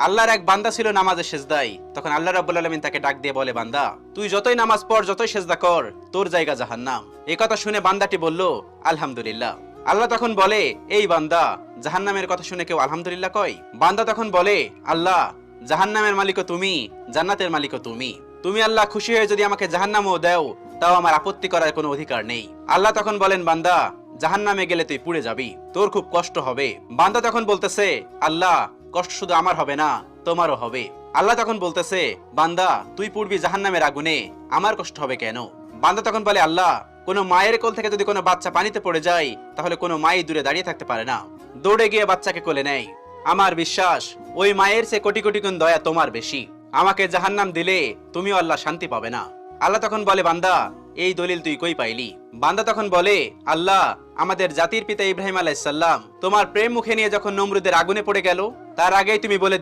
আল্লাহর এক বান্দা ছিল নামাজে সেজদায়। তখন আল্লাহ রাব্বুল আলামিন তাকে ডাক দিয়ে বলে, বান্দা তুই যতই নামাজ পড়, যতই সেজদা কর, তোর জায়গা জাহান্নাম। এই কথা শুনে বান্দাটি বলল, আলহামদুলিল্লাহ। আল্লাহ তখন বলে, এই বান্দা, জাহান্নামের কথা শুনে কেউ আলহামদুলিল্লাহ কয়? বান্দা তখন বলে, আল্লাহ, জাহান্নামের মালিকও তুমি, জান্নাতের মালিকও তুমি। তুমি আল্লাহ খুশি হয়ে যদি আমাকে জাহান্নামও দাও, তাও আমার আপত্তি করার কোনো অধিকার নেই। আল্লাহ তখন বলেন, বান্দা, জাহান্নামে গেলে তুই পুড়ে যাবি, তোর খুব কষ্ট হবে। বান্দা তখন বলতেছে, আল্লাহ, কষ্ট শুধু আমার হবে না, তোমারও হবে। আল্লাহ তখন বলতেছে, বান্দা, তুই পুড়বি জাহান্নামের আগুনে, আমার কষ্ট হবে কেন? বান্দা তখন বলে, আল্লাহ, কোনো মায়ের কোল থেকে যদি কোনো বাচ্চা পানিতে পড়ে যায়, তাহলে কোনো মাই দূরে দাঁড়িয়ে থাকতে পারে না, দৌড়ে গিয়ে বাচ্চাকে কোলে নেয়। আমার বিশ্বাস ওই মায়ের চেয়ে কোটি কোটি গুণ দয়া তোমার বেশি। আমাকে জাহান্নাম দিলে তুমিও আল্লাহ শান্তি পাবে না। আল্লাহ তখন বলে, বান্দা, এই দলিল তুই কই পাইলি? বান্দা তখন বলে, আল্লাহ, আমাদের জাতির পিতা ইব্রাহিম আলাইহিস সালাম তোমার প্রেম মুখে নিয়ে যখন নমরুদের আগুনে পড়ে গেল, তার আগেই তুমি বলে